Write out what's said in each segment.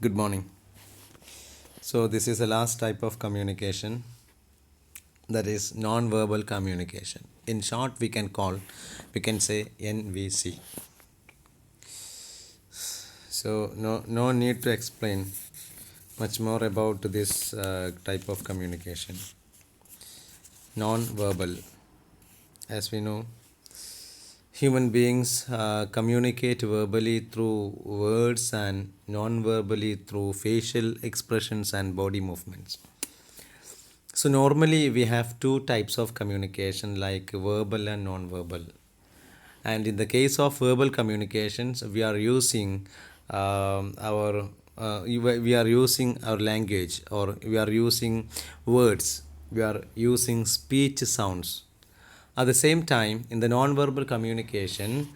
Good morning. So, this is the last type of communication, that is non-verbal communication. In short, we can say NVC. So, no need to explain much more about this type of communication. Non-verbal. As we know, human beings communicate verbally through words and non-verbally through facial expressions and body movements. So normally we have two types of communication, like verbal and non-verbal. And in the case of verbal communications, we are using our we are using our language, or we are using words. We are using speech sounds. At the same time, in the non-verbal communication,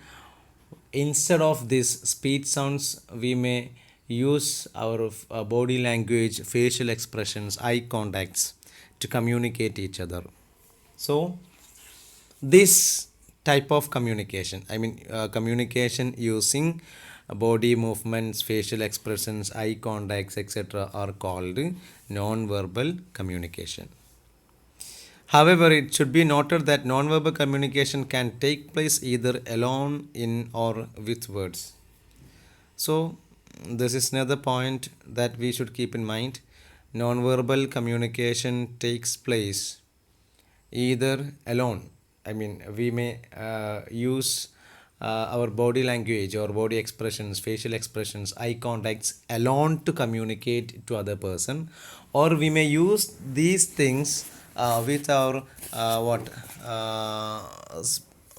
instead of these speech sounds, we may use our body language, facial expressions, eye contacts to communicate each other. So this type of communication, communication using body movements, facial expressions, eye contacts, etc., are called non-verbal communication. However, it should be noted that nonverbal communication can take place either alone, in, or with words. So, this is another point that we should keep in mind. Nonverbal communication takes place either alone. We may use our body language or body expressions, facial expressions, eye contacts alone to communicate to other person, or we may use these things with our what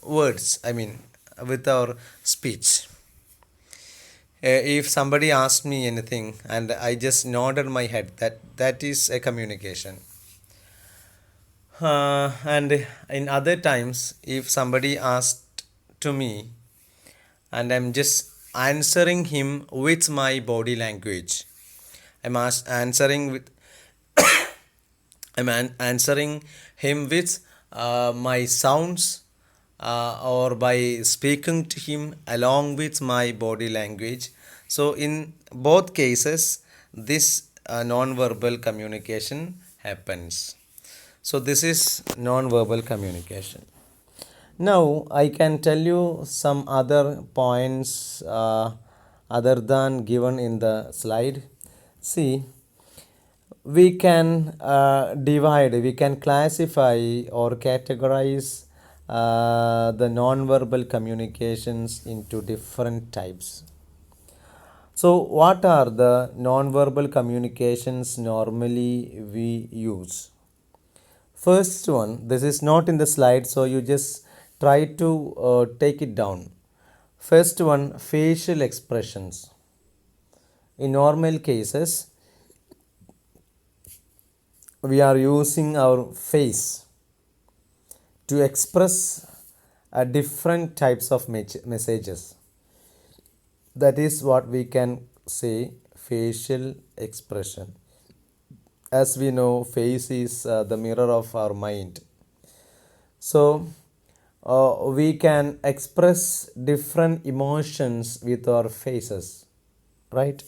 words. With our speech. If somebody asked me anything and I just nodded my head, that is a communication. And in other times, if somebody asked to me and I'm just answering him with my body language, answering with answering him with my sounds, or by speaking to him along with my body language. So in both cases, this non-verbal communication happens. So this is non-verbal communication. Now I can tell you some other points other than given in the slide. See, we can we can classify or categorize the non-verbal communications into different types. So, what are the non-verbal communications normally we use? First one, this is not in the slide, so you just try to take it down. First one, facial expressions. In normal cases, we are using our face to express different types of messages. That is what we can say facial expression. As we know, face is the mirror of our mind. So we can express different emotions with our faces, right?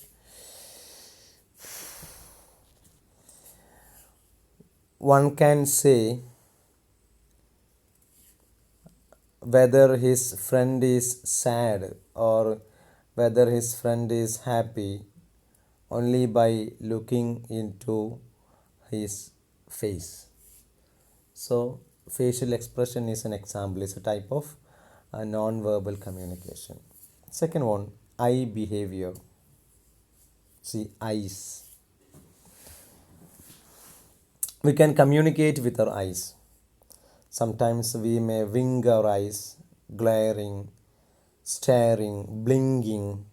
One can say whether his friend is sad or whether his friend is happy only by looking into his face. So, facial expression is an example, is a type of non-verbal communication. Second one, eye behavior. See, eyes. We can communicate with our eyes. Sometimes we may wink our eyes, glaring, staring, blinking.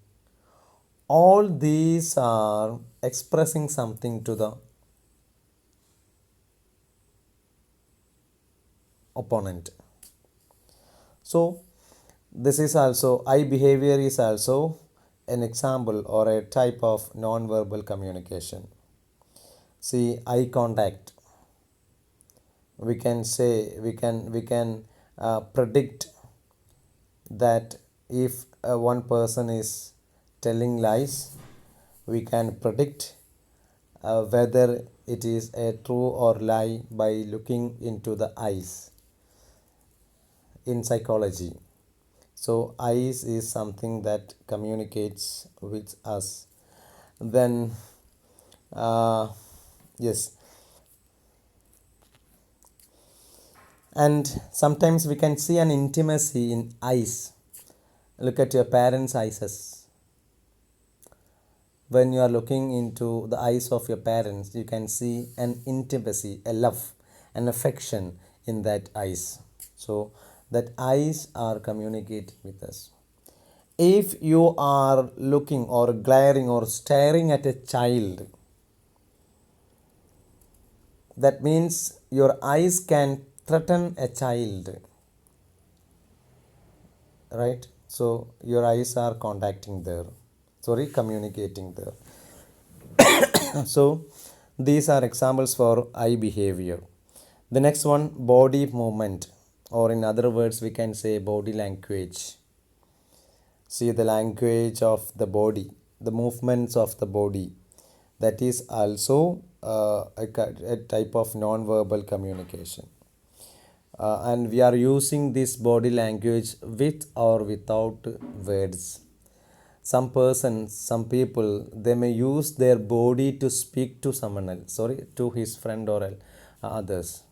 All these are expressing something to the opponent. So, this is also, eye behavior is also an example or a type of non-verbal communication. See, eye contact. We can say, we can predict that if one person is telling lies, we can predict whether it is a true or lie by looking into the eyes in psychology. So eyes is something that communicates with us. Then yes, and sometimes we can see an intimacy in eyes. Look at your parents' eyes. When you are looking into the eyes of your parents, you can see an intimacy, a love, an affection in that eyes. So that eyes are communicating with us. If you are looking or glaring or staring at a child, that means your eyes can threaten a child, right? So your eyes are communicating there. So these are examples for eye behavior. The next one, body movement, or in other words, we can say body language. See the language of the body, the movements of the body. That is also a type of non-verbal communication. And we are using this body language with or without words. Some persons, some people, they may use their body to speak to someone else, to his friend or others,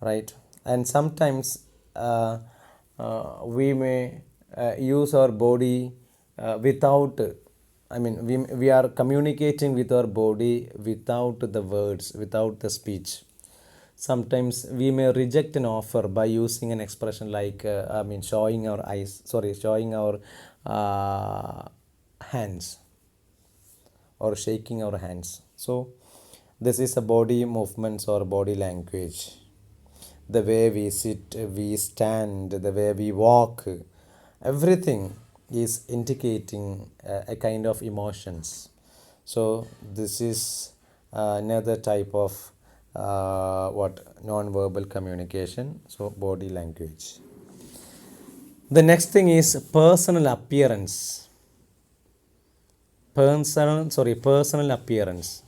right? And sometimes we may use our body without, we are communicating with our body without the words, without the speech. Sometimes we may reject an offer by using an expression like showing our hands or shaking our hands. So this is a body movements or body language. The way we sit, we stand, the way we walk, everything is indicating a kind of emotions. So this is another type of non-verbal communication. So body language. The next thing is personal appearance. Personal appearance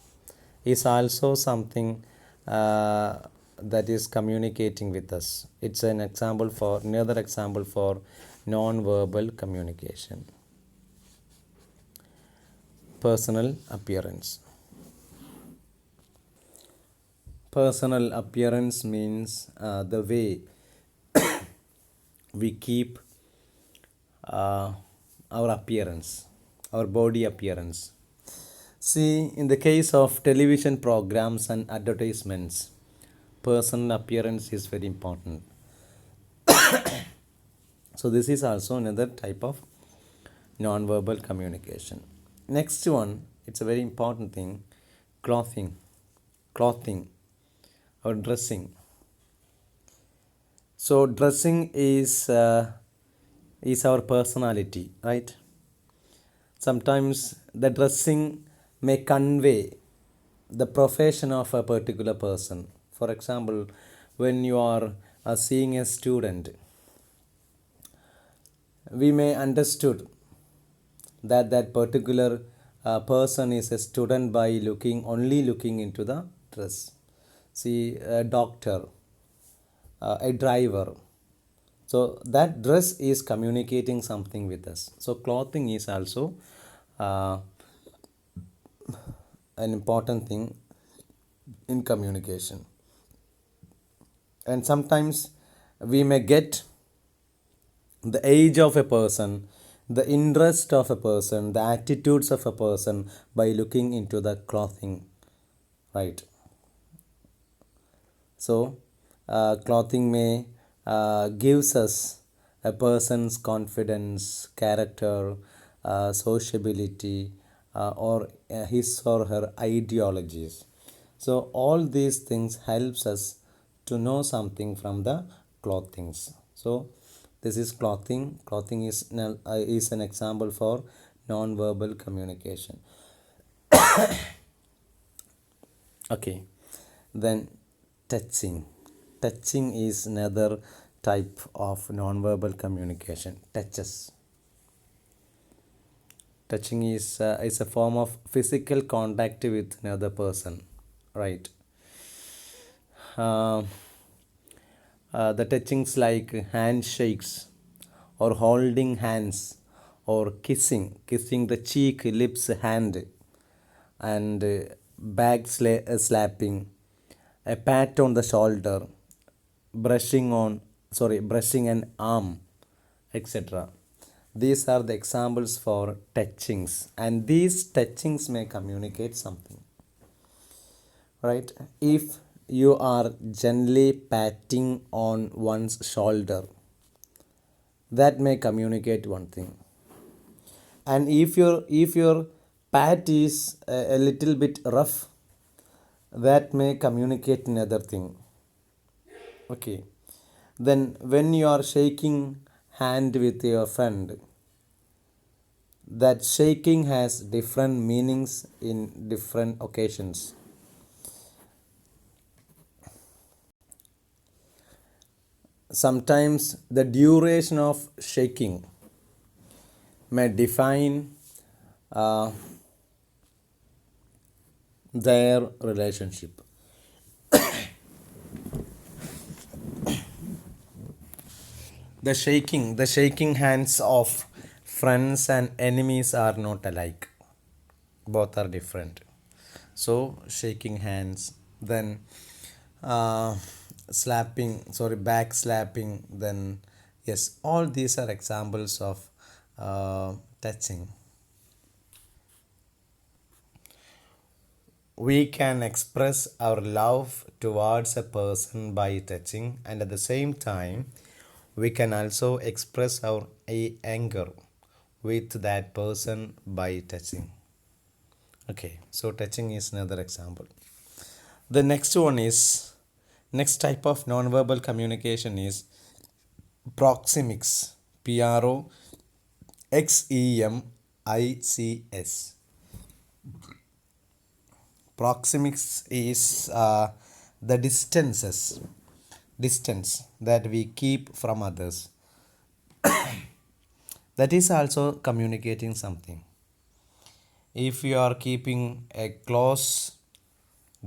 is also something that is communicating with us. It's another example for non-verbal communication. Personal appearance. Personal appearance means the way we keep our appearance, our body appearance. See, in the case of television programs and advertisements, personal appearance is very important. So this is also another type of non-verbal communication. Next one, it's a very important thing, clothing or dressing. So dressing is our personality, right? Sometimes the dressing may convey the profession of a particular person. For example, when you are seeing a student, we may understood that that particular person is a student by only looking into the dress. See, a doctor, a driver. So that dress is communicating something with us. So clothing is also an important thing in communication. And sometimes we may get the age of a person, the interest of a person, the attitudes of a person by looking into the clothing, right? So clothing may gives us a person's confidence, character, sociability, or his or her ideologies. So all these things helps us to know something from the clothings. So this is clothing. Clothing is an example for non-verbal communication. Okay, then touching. Touching is another type of non-verbal communication. Touches. Touching is a form of physical contact with another person, right? Uh, the touchings like handshakes or holding hands or kissing the cheek, lips, hand, and slapping, a pat on the shoulder, brushing an arm, etc. These are the examples for touchings, and these touchings may communicate something, right? If you are gently patting on one's shoulder, that may communicate one thing. And if your pat is a little bit rough, that may communicate another thing. Okay. Then when you are shaking hand with your friend, that shaking has different meanings in different occasions. Sometimes the duration of shaking may define uh, their relationship. The shaking hands of friends and enemies are not alike. Both are different. So shaking hands, then uh, back slapping, then yes, all these are examples of touching. We can express our love towards a person by touching, and at the same time we can also express our anger with that person by touching. Okay, so touching is another example. The next type of nonverbal communication is proxemics. Proxemics. Proxemics is the distance that we keep from others. That is also communicating something. If you are keeping a close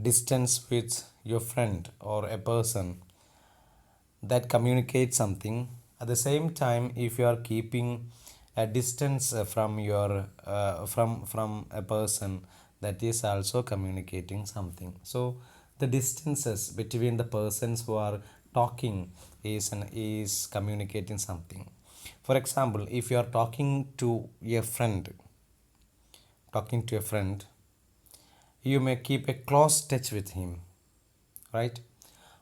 distance with your friend or a person, that communicates something. At the same time, if you are keeping a distance from a person, that is also communicating something. So the distances between the persons who are talking is communicating something. For example, if you are talking to a friend, you may keep a close touch with him, right?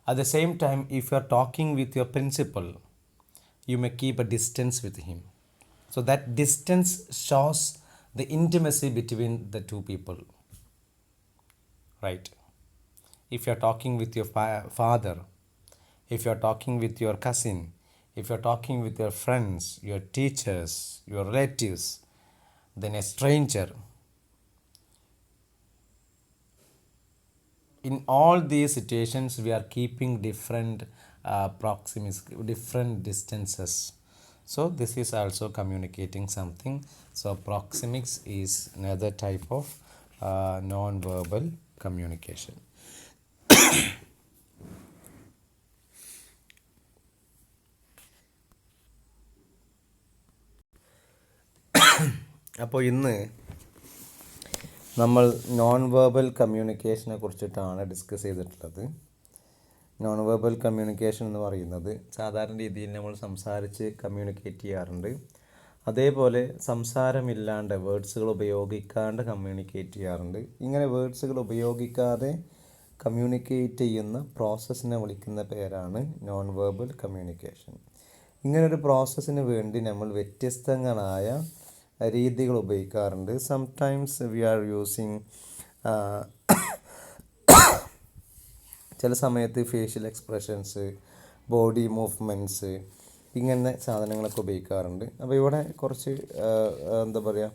At the same time, if you are talking with your principal, you may keep a distance with him. So that distance shows the intimacy between the two people, right? If you are talking with your father, if you are talking with your cousin, if you are talking with your friends, your teachers, your relatives, then a stranger, in all these situations we are keeping different proximities, different distances. So this is also communicating something. So proxemics is another type of non-verbal communication. അപ്പോൾ ഇന്ന് നമ്മൾ non verbal കമ്മ്യൂണിക്കേഷനെ കുറിച്ചിട്ടാണ് discuss ചെയ്തിട്ടുള്ളത്. Non verbal communication എന്ന് പറയുന്നത് സാധാരണ രീതിയിൽ നമ്മൾ സംസാരിച്ച് കമ്മ്യൂണിക്കേറ്റ് ചെയ്യാറുണ്ട്. അതേപോലെ സംസാരമില്ലാണ്ട് വേർഡ്സുകൾ ഉപയോഗിക്കാണ്ട് കമ്മ്യൂണിക്കേറ്റ് ചെയ്യാറുണ്ട്. ഇങ്ങനെ വേർഡ്സുകൾ ഉപയോഗിക്കാതെ കമ്മ്യൂണിക്കേറ്റ് ചെയ്യുന്ന പ്രോസസ്സിനെ വിളിക്കുന്ന പേരാണ് നോൺ വെർബൽ കമ്മ്യൂണിക്കേഷൻ. ഇങ്ങനൊരു പ്രോസസ്സിന് വേണ്ടി നമ്മൾ വ്യത്യസ്തങ്ങളായ രീതികൾ ഉപയോഗിക്കാറുണ്ട്. സംടൈംസ് വി ആർ യൂസിങ് ചില സമയത്ത് ഫേഷ്യൽ എക്സ്പ്രഷൻസ്, ബോഡി മൂവ്മെൻറ്റ്സ്, ഇങ്ങനെ സാധനങ്ങളൊക്കെ ഉപയോഗിക്കാറുണ്ട്. അപ്പോൾ ഇവിടെ കുറച്ച് എന്താ പറയുക,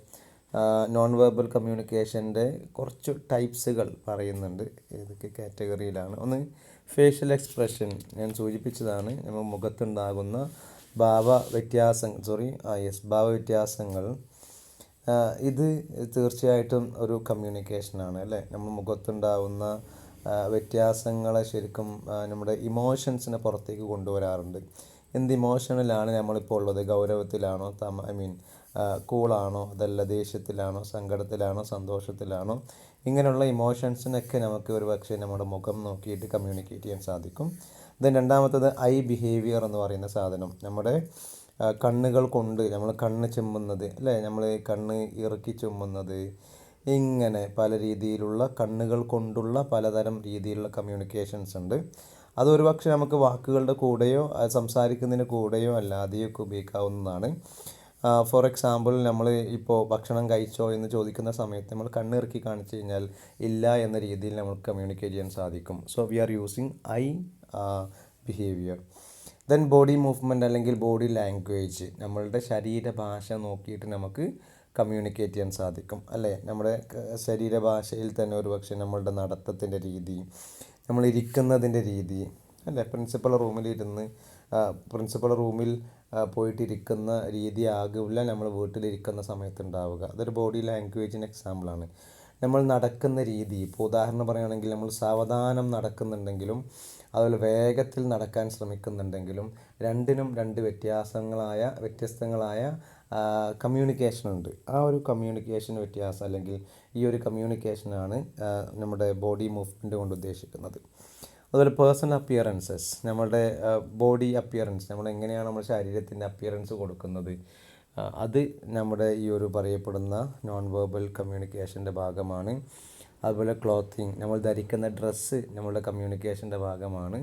നോൺ വെർബൽ കമ്മ്യൂണിക്കേഷൻ്റെ കുറച്ച് ടൈപ്സുകൾ പറയുന്നുണ്ട്. ഏതൊക്കെ കാറ്റഗറിയിലാണ്? ഒന്ന് ഫേഷ്യൽ എക്സ്പ്രഷൻ, ഞാൻ സൂചിപ്പിച്ചതാണ്. നമ്മൾ മുഖത്തുണ്ടാകുന്ന ഭാവവ്യത്യാസങ്ങൾ ഇത് തീർച്ചയായിട്ടും ഒരു കമ്മ്യൂണിക്കേഷനാണ് അല്ലേ. നമ്മൾ മുഖത്തുണ്ടാവുന്ന വ്യത്യാസങ്ങളെ ശരിക്കും നമ്മുടെ ഇമോഷൻസിനെ പുറത്തേക്ക് കൊണ്ടുവരാറുണ്ട്. എന്ത് ഇമോഷനിലാണ് നമ്മളിപ്പോൾ ഉള്ളത്, ഗൗരവത്തിലാണോ, ഐ മീൻ കൂളാണോ, അതല്ല ദേഷ്യത്തിലാണോ, സങ്കടത്തിലാണോ, സന്തോഷത്തിലാണോ, ഇങ്ങനെയുള്ള ഇമോഷൻസിനൊക്കെ നമുക്ക് ഒരു പക്ഷേ നമ്മുടെ മുഖം നോക്കിയിട്ട് കമ്മ്യൂണിക്കേറ്റ് ചെയ്യാൻ സാധിക്കും. ദെൻ രണ്ടാമത്തത് ഐ ബിഹേവിയർ എന്ന് പറയുന്ന സാധനം. നമ്മുടെ കണ്ണുകൾ കൊണ്ട് നമ്മൾ കണ്ണ് ചിമ്മുന്നത് അല്ലേ, നമ്മൾ കണ്ണ് ഇറുക്കി ചുമ്മുന്നത്, ഇങ്ങനെ പല രീതിയിലുള്ള കണ്ണുകൾ കൊണ്ടുള്ള പലതരം രീതിയിലുള്ള കമ്മ്യൂണിക്കേഷൻസ് ഉണ്ട്. അതൊരു പക്ഷേ നമുക്ക് വാക്കുകളുടെ കൂടെയോ സംസാരിക്കുന്നതിന് കൂടെയോ അല്ലാതെയൊക്കെ ഉപയോഗിക്കാവുന്നതാണ്. ഫോർ എക്സാമ്പിൾ, നമ്മൾ ഇപ്പോൾ ഭക്ഷണം കഴിച്ചോ എന്ന് ചോദിക്കുന്ന സമയത്ത് നമ്മൾ കണ്ണിറുക്കി കാണിച്ചു കഴിഞ്ഞാൽ ഇല്ല എന്ന രീതിയിൽ നമുക്ക് കമ്മ്യൂണിക്കേറ്റ് ചെയ്യാൻ സാധിക്കും. So we are using I behaviour. Then body movement അല്ലെങ്കിൽ ബോഡി ലാംഗ്വേജ്. നമ്മളുടെ ശരീരഭാഷ നോക്കിയിട്ട് നമുക്ക് കമ്മ്യൂണിക്കേറ്റ് ചെയ്യാൻ സാധിക്കും അല്ലേ. നമ്മുടെ ശരീരഭാഷയിൽ തന്നെ ഒരു പക്ഷേ നമ്മളുടെ നടത്തത്തിൻ്റെ രീതി, നമ്മളിരിക്കുന്നതിൻ്റെ രീതി അല്ലേ. പ്രിൻസിപ്പൽ റൂമിൽ പോയിട്ടിരിക്കുന്ന രീതി ആകില്ല നമ്മൾ വീട്ടിലിരിക്കുന്ന സമയത്ത് ഉണ്ടാവുക. അതൊരു ബോഡി ലാംഗ്വേജിന് എക്സാമ്പിളാണ്. നമ്മൾ നടക്കുന്ന രീതി, ഇപ്പോൾ ഉദാഹരണം പറയുകയാണെങ്കിൽ നമ്മൾ സാവധാനം നടക്കുന്നുണ്ടെങ്കിലും അതുപോലെ വേഗത്തിൽ നടക്കാൻ ശ്രമിക്കുന്നുണ്ടെങ്കിലും രണ്ടിനും രണ്ട് വ്യത്യസ്തങ്ങളായ കമ്മ്യൂണിക്കേഷനുണ്ട്. ആ ഒരു കമ്മ്യൂണിക്കേഷൻ വ്യത്യാസം അല്ലെങ്കിൽ ഈ ഒരു കമ്മ്യൂണിക്കേഷനാണ് നമ്മുടെ ബോഡി മൂവ്മെൻറ്റ് കൊണ്ട് ഉദ്ദേശിക്കുന്നത്. അതുപോലെ പേഴ്സണൽ അപ്പിയറൻസസ്, നമ്മളുടെ ബോഡി അപ്പിയറൻസ്, നമ്മളെങ്ങനെയാണ് നമ്മുടെ ശരീരത്തിൻ്റെ അപ്പിയറൻസ് കൊടുക്കുന്നത്, അത് നമ്മുടെ ഈ ഒരു പറയപ്പെടുന്ന നോൺ വെർബൽ കമ്മ്യൂണിക്കേഷൻ്റെ ഭാഗമാണ്. അതുപോലെ ക്ലോത്തിങ്, നമ്മൾ ധരിക്കുന്ന ഡ്രസ്സ് നമ്മളുടെ കമ്മ്യൂണിക്കേഷൻ്റെ ഭാഗമാണ്.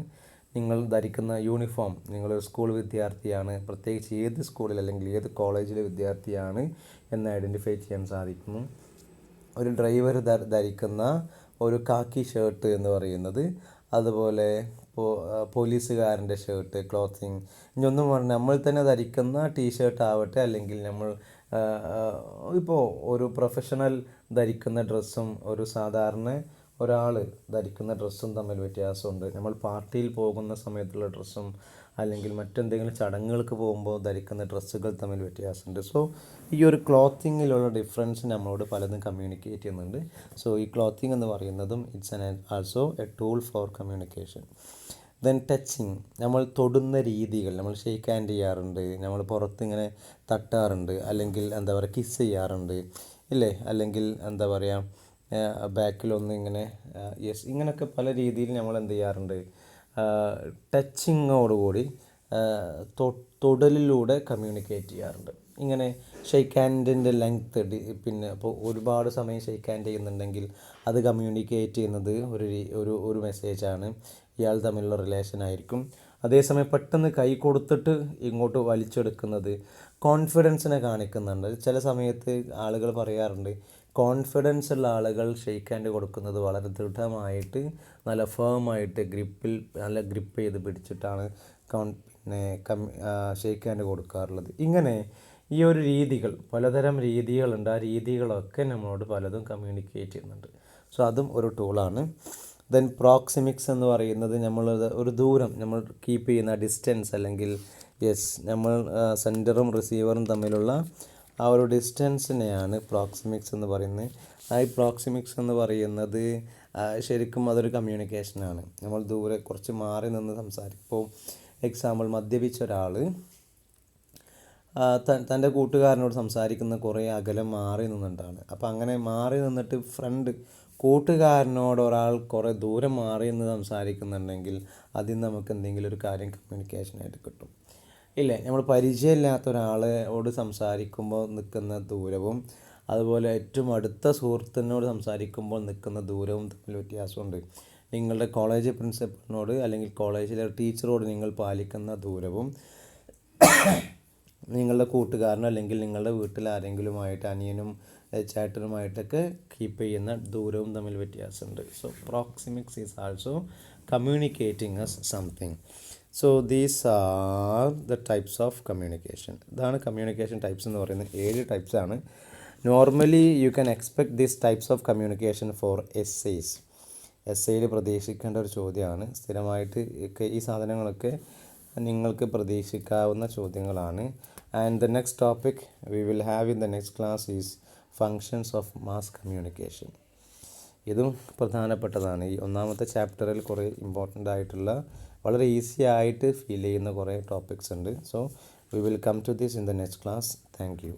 നിങ്ങൾ ധരിക്കുന്ന യൂണിഫോം, നിങ്ങളൊരു സ്കൂൾ വിദ്യാർത്ഥിയാണ്, പ്രത്യേകിച്ച് ഏത് സ്കൂളിൽ അല്ലെങ്കിൽ ഏത് കോളേജിലെ വിദ്യാർത്ഥിയാണ് എന്ന് ഐഡൻറ്റിഫൈ ചെയ്യാൻ സാധിക്കുന്നു. ഒരു ഡ്രൈവർ ധരിക്കുന്ന ഒരു കാക്കി ഷർട്ട് എന്ന് പറയുന്നത്, അതുപോലെ പോലീസുകാരൻ്റെ ഷർട്ട്, ക്ലോത്തിങ്, ഇനിയൊന്നും പറഞ്ഞാൽ നമ്മൾ തന്നെ ധരിക്കുന്ന ടീഷർട്ട് ആവട്ടെ, അല്ലെങ്കിൽ നമ്മൾ ഇപ്പോൾ ഒരു പ്രൊഫഷണൽ ധരിക്കുന്ന ഡ്രസ്സും ഒരു സാധാരണ ഒരാൾ ധരിക്കുന്ന ഡ്രസ്സും തമ്മിൽ വ്യത്യാസമുണ്ട്. നമ്മൾ പാർട്ടിയിൽ പോകുന്ന സമയത്തുള്ള ഡ്രസ്സും അല്ലെങ്കിൽ മറ്റെന്തെങ്കിലും ചടങ്ങുകൾക്ക് പോകുമ്പോൾ ധരിക്കുന്ന ഡ്രസ്സുകൾ തമ്മിൽ വ്യത്യാസമുണ്ട്. സോ ഈ ഒരു ക്ലോത്തിങ്ങിലുള്ള ഡിഫറൻസ് നമ്മളോട് പലതും കമ്മ്യൂണിക്കേറ്റ് ചെയ്യുന്നുണ്ട്. സോ ഈ ക്ലോത്തിങ് എന്ന് പറയുന്നതും also A tool for communication. Then touching, നമ്മൾ തൊടുന്ന രീതികൾ, നമ്മൾ ഷെയ്ക്ക് ഹാൻഡ് ചെയ്യാറുണ്ട്, നമ്മൾ പുറത്തിങ്ങനെ തട്ടാറുണ്ട്, അല്ലെങ്കിൽ എന്താ പറയുക കിസ് ചെയ്യാറുണ്ട് ഇല്ലേ, അല്ലെങ്കിൽ എന്താ പറയുക ബാക്കിലൊന്ന് ഇങ്ങനെ യെസ്, ഇങ്ങനെയൊക്കെ പല രീതിയിൽ നമ്മൾ എന്ത് ചെയ്യാറുണ്ട്, ടച്ചിങ്ങോടുകൂടി തൊടലിലൂടെ കമ്മ്യൂണിക്കേറ്റ് ചെയ്യാറുണ്ട്. ഇങ്ങനെ ഷെയ്ക്ക് ഹാൻഡിൻ്റെ ലെങ്ത്ത്, പിന്നെ ഇപ്പോൾ ഒരുപാട് സമയം ഷെയ്ക്ക് ഹാൻഡ് ചെയ്യുന്നുണ്ടെങ്കിൽ അത് കമ്മ്യൂണിക്കേറ്റ് ചെയ്യുന്നത് ഒരു മെസ്സേജാണ്, ഇയാൾ തമ്മിലുള്ള റിലേഷൻ ആയിരിക്കും. അതേസമയം പെട്ടെന്ന് കൈ കൊടുത്തിട്ട് ഇങ്ങോട്ട് വലിച്ചെടുക്കുന്നത് കോൺഫിഡൻസിനെ കാണിക്കുന്നുണ്ട്. ചില സമയത്ത് ആളുകൾ പറയാറുണ്ട്, കോൺഫിഡൻസ് ഉള്ള ആളുകൾ ഷെയ്ക്ക് ഹാൻഡ് കൊടുക്കുന്നത് വളരെ ദൃഢമായിട്ട് നല്ല ഫേമായിട്ട് നല്ല ഗ്രിപ്പ് ചെയ്ത് പിടിച്ചിട്ടാണ് ഷെയ്ക്ക് ഹാൻഡ് കൊടുക്കാറുള്ളത്. ഇങ്ങനെ ഈ ഒരു രീതികൾ, പലതരം രീതികളുണ്ട്. ആ രീതികളൊക്കെ നമ്മളോട് പലതും കമ്മ്യൂണിക്കേറ്റ് ചെയ്യുന്നുണ്ട്. സോ അതും ഒരു ടൂളാണ്. ദെൻ പ്രോക്സിമിക്സ് എന്ന് പറയുന്നത് നമ്മൾ ഒരു ദൂരം നമ്മൾ കീപ്പ് ചെയ്യുന്ന ഡിസ്റ്റൻസ്, അല്ലെങ്കിൽ നമ്മൾ സെൻറ്ററും റിസീവറും തമ്മിലുള്ള ആ ഒരു ഡിസ്റ്റൻസിനെയാണ് പ്രോക്സിമിക്സ് എന്ന് പറയുന്നത്. ഈ പ്രോക്സിമിക്സ് എന്ന് പറയുന്നത് ശരിക്കും അതൊരു കമ്മ്യൂണിക്കേഷനാണ്. നമ്മൾ ദൂരെ കുറച്ച് മാറി നിന്ന് സംസാരിക്കും. ഇപ്പോൾ എക്സാമ്പിൾ, മദ്യപിച്ച ഒരാൾ തൻ്റെ കൂട്ടുകാരനോട് സംസാരിക്കുന്ന കുറേ അകലം മാറി നിന്നിട്ടാണ്. അപ്പോൾ അങ്ങനെ മാറി നിന്നിട്ട് കൂട്ടുകാരനോട് ഒരാൾ കുറേ ദൂരം മാറി നിന്ന് സംസാരിക്കുന്നുണ്ടെങ്കിൽ അതിൽ നമുക്ക് എന്തെങ്കിലും ഒരു കാര്യം കമ്മ്യൂണിക്കേഷനായിട്ട് കിട്ടും ഇല്ലേ. നമ്മൾ പരിചയമില്ലാത്ത ഒരാളോട് സംസാരിക്കുമ്പോൾ നിൽക്കുന്ന ദൂരവും അതുപോലെ ഏറ്റവും അടുത്ത സുഹൃത്തിനോട് സംസാരിക്കുമ്പോൾ നിൽക്കുന്ന ദൂരവും തമ്മിൽ വ്യത്യാസമുണ്ട്. നിങ്ങളുടെ കോളേജ് പ്രിൻസിപ്പലിനോട് അല്ലെങ്കിൽ കോളേജിലെ ടീച്ചറോട് നിങ്ങൾ പാലിക്കുന്ന ദൂരവും നിങ്ങളുടെ കൂട്ടുകാരനോ അല്ലെങ്കിൽ നിങ്ങളുടെ വീട്ടിൽ ആരെങ്കിലുമായിട്ട് അനിയനും ചേട്ടനുമായിട്ടൊക്കെ കീപ്പ് ചെയ്യുന്ന ദൂരവും തമ്മിൽ വ്യത്യാസമുണ്ട്. So proxemics is also communicating as something. So these are the types of communication. ഇതാണ് കമ്മ്യൂണിക്കേഷൻ ടൈപ്സ് എന്ന് പറയുന്നത്. 7 ടൈപ്സാണ്. Normally you can expect these types of communication for essays. എസ്സേയിൽ പ്രതീക്ഷിക്കേണ്ട ഒരു ചോദ്യമാണ്. സ്ഥിരമായിട്ട് ഈ സാധനങ്ങളൊക്കെ നിങ്ങൾക്ക് പ്രതീക്ഷിക്കാവുന്ന ചോദ്യങ്ങളാണ്. And the next topic we will have in the next class is functions of mass communication. ഇതും പ്രധാനപ്പെട്ടതാണ്. ഈ ഒന്നാമത്തെ ചാപ്റ്ററിൽ കുറേ ഇമ്പോർട്ടൻ്റ് ആയിട്ടുള്ള വളരെ ഈസി ആയിട്ട് ഫീൽ ചെയ്യുന്ന കുറേ ടോപ്പിക്സ് ഉണ്ട്. So we will come to this in the next class. Thank U.